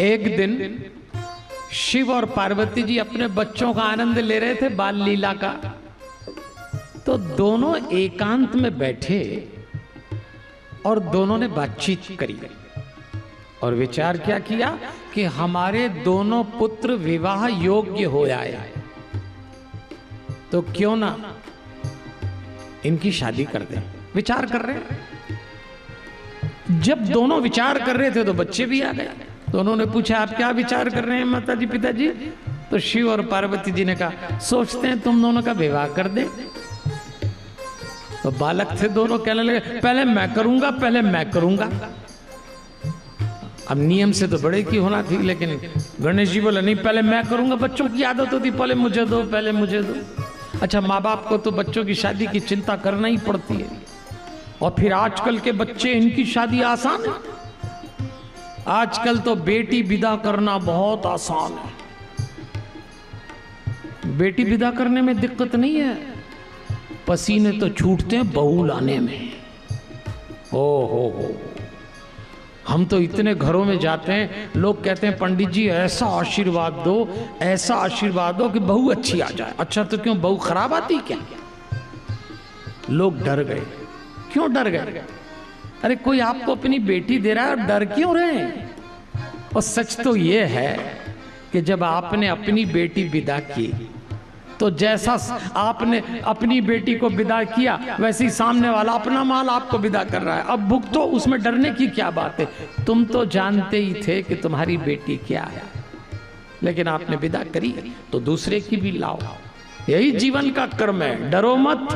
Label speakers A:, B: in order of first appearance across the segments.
A: एक दिन शिव और पार्वती जी अपने बच्चों का आनंद ले रहे थे, बाल लीला का। तो दोनों एकांत में बैठे और दोनों ने बातचीत करी और विचार क्या किया कि हमारे दोनों पुत्र विवाह योग्य हो आए, तो क्यों ना इनकी शादी कर दें। विचार कर रहे हैं। जब दोनों विचार कर रहे थे तो बच्चे भी आ गए। दोनों ने पूछा, आप क्या विचार कर रहे हैं माता जी, पिताजी? तो शिव और पार्वती जी ने कहा, सोचते हैं तुम दोनों का विवाह कर दें। तो बालक थे दोनों, कहने लगे, पहले मैं करूंगा, पहले मैं करूंगा। अब नियम से तो बड़े की होना थी, लेकिन गणेश जी बोले, नहीं पहले मैं करूंगा। बच्चों की आदत होती, पहले मुझे दो, पहले मुझे दो। अच्छा, माँ बाप को तो बच्चों की शादी की चिंता करना ही पड़ती है। और फिर आजकल के बच्चे, इनकी शादी आसान है। आजकल तो बेटी विदा करना बहुत आसान है। बेटी विदा करने में दिक्कत नहीं है, पसीने तो छूटते हैं बहू लाने में। ओ हो, हम तो इतने घरों में जाते हैं, लोग कहते हैं पंडित जी ऐसा आशीर्वाद दो, ऐसा आशीर्वाद दो कि बहू अच्छी आ जाए। अच्छा, तो क्यों बहू खराब आती क्या? लोग डर गए। क्यों डर गए? अरे कोई आपको अपनी बेटी दे रहा है और डर क्यों रहे हैं? और सच तो ये है कि जब आपने अपनी बेटी विदा की, तो जैसा आपने अपनी बेटी को विदा किया, वैसे ही सामने वाला अपना माल आपको विदा कर रहा है। अब भुगतो, उसमें डरने की क्या बात है? तुम तो जानते ही थे कि तुम्हारी बेटी क्या है, लेकिन आपने विदा करी तो दूसरे की भी लाओ। यही जीवन का कर्म है, डरो मत।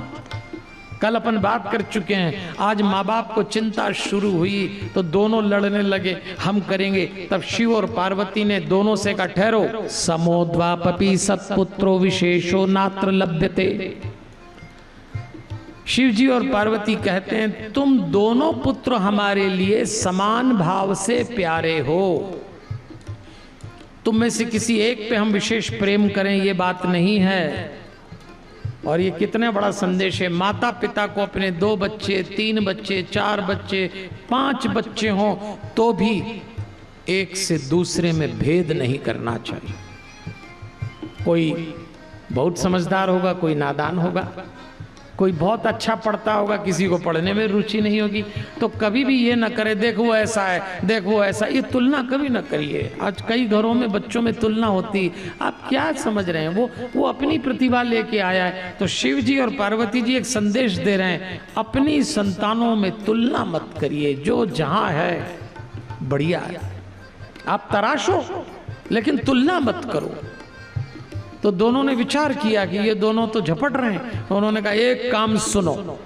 A: कल अपन बात कर चुके हैं। आज माँ बाप को चिंता शुरू हुई तो दोनों लड़ने लगे, हम करेंगे। तब शिव और पार्वती ने दोनों से कहा, ठहरो, समोद्वापपि सत्पुत्रो विशेषो नात्र लभ्यते। शिव जी और पार्वती कहते हैं, तुम दोनों पुत्र हमारे लिए समान भाव से प्यारे हो। तुम में से किसी एक पे हम विशेष प्रेम करें, ये बात नहीं है। और ये कितना बड़ा संदेश है। माता पिता को अपने 2 बच्चे, 3 बच्चे, 4 बच्चे, 5 बच्चे हों तो भी एक से दूसरे में भेद नहीं करना चाहिए। कोई बहुत समझदार होगा, कोई नादान होगा, कोई बहुत अच्छा पढ़ता होगा, किसी को पढ़ने में रुचि नहीं होगी। तो कभी भी ये ना करे, देख वो ऐसा है, देख वो ऐसा। ये तुलना कभी ना करिए। आज कई घरों में बच्चों में तुलना होती। आप क्या समझ रहे हैं? वो अपनी प्रतिभा लेके आया है। तो शिव जी और पार्वती जी एक संदेश दे रहे हैं, अपनी संतानों में तुलना मत करिए। जो जहां है बढ़िया है, आप तराशो लेकिन तुलना मत करो। तो दोनों ने विचार किया कि ये दोनों तो झपट रहे हैं। तो उन्होंने कहा, एक काम सुनो,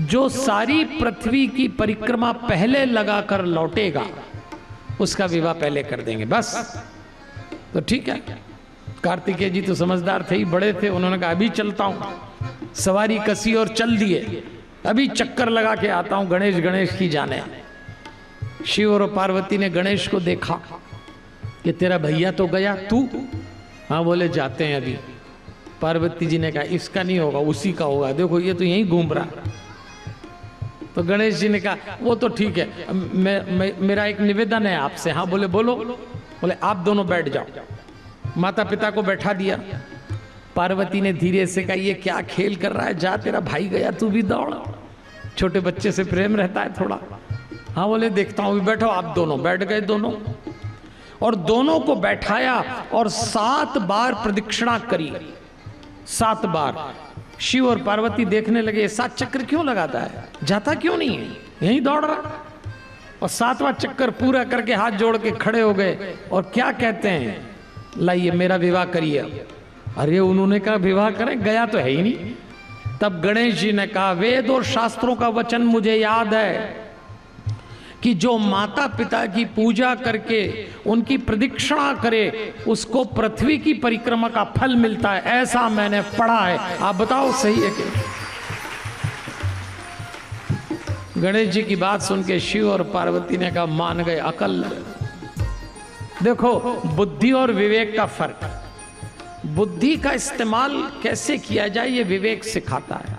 A: जो सारी पृथ्वी की परिक्रमा पहले लगाकर लौटेगा उसका विवाह पहले कर देंगे, बस। तो ठीक है। कार्तिकेय जी तो समझदार थे ही, बड़े थे। उन्होंने कहा, अभी चलता हूं। सवारी कसी और चल दिए, अभी चक्कर लगा के आता हूं, गणेश गणेश की जाने। शिव और पार्वती ने गणेश को देखा कि तेरा भैया तो गया, तू? हाँ, बोले जाते हैं अभी। पार्वती जी ने कहा, इसका नहीं होगा, उसी का होगा, देखो ये तो यहीं घूम रहा। तो गणेश जी ने कहा, वो तो ठीक है, मेरा एक निवेदन है आपसे। हाँ, बोले बोलो। बोले, आप दोनों बैठ जाओ। माता पिता को बैठा दिया। पार्वती ने धीरे से कहा, ये क्या खेल कर रहा है? जा, तेरा भाई गया, तू भी दौड़। छोटे बच्चे से प्रेम रहता है थोड़ा। हाँ, बोले देखता हूँ, बैठो। आप दोनों बैठ गए दोनों, और दोनों को बैठाया और 7 बार प्रदक्षिणा करी। 7 बार। शिव और पार्वती देखने लगे, 7 चक्कर क्यों लगाता है, जाता क्यों नहीं है, यहीं दौड़ रहा। और 7वां चक्कर पूरा करके हाथ जोड़ के खड़े हो गए और क्या कहते हैं, लाइए मेरा विवाह करिए। अरे उन्होंने कहा, विवाह करें? गया तो है ही नहीं। तब गणेश जी ने कहा, वेद और शास्त्रों का वचन मुझे याद है कि जो माता पिता की पूजा करके उनकी प्रदक्षिणा करे उसको पृथ्वी की परिक्रमा का फल मिलता है, ऐसा मैंने पढ़ा है। आप बताओ सही है कि? गणेश जी की बात सुन के शिव और पार्वती ने कहा, मान गए, अकल। देखो, बुद्धि और विवेक का फर्क। बुद्धि का इस्तेमाल कैसे किया जाए ये विवेक सिखाता है।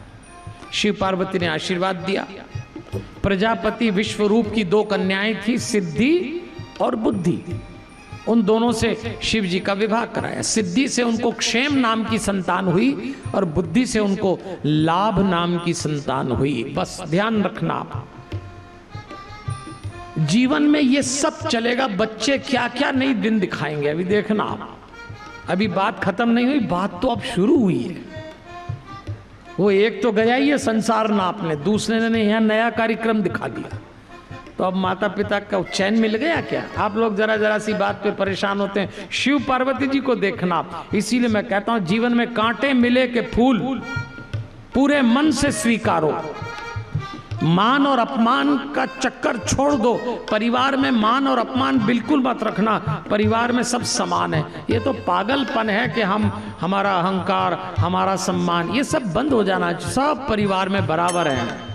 A: शिव पार्वती ने आशीर्वाद दिया। प्रजापति विश्वरूप की 2 कन्याएं थी, सिद्धि और बुद्धि। उन दोनों से शिव जी का विवाह कराया। सिद्धि से उनको क्षेम नाम की संतान हुई और बुद्धि से उनको लाभ नाम की संतान हुई। बस ध्यान रखना आप, जीवन में ये सब चलेगा। बच्चे क्या क्या नई दिन दिखाएंगे अभी देखना आप। अभी बात खत्म नहीं हुई, बात तो अब शुरू हुई है। वो एक तो गया ही है संसार नापने, दूसरे ने यहाँ नया कार्यक्रम दिखा दिया। तो अब माता पिता का चैन मिल गया क्या? आप लोग जरा जरा सी बात पे परेशान होते हैं। शिव पार्वती जी को देखना, इसीलिए मैं कहता हूं जीवन में कांटे मिले के फूल पूरे मन से स्वीकारो। मान और अपमान का चक्कर छोड़ दो। परिवार में मान और अपमान बिल्कुल मत रखना, परिवार में सब समान है। ये तो पागलपन है कि हमारा अहंकार, हमारा सम्मान, ये सब बंद हो जाना। सब परिवार में बराबर है।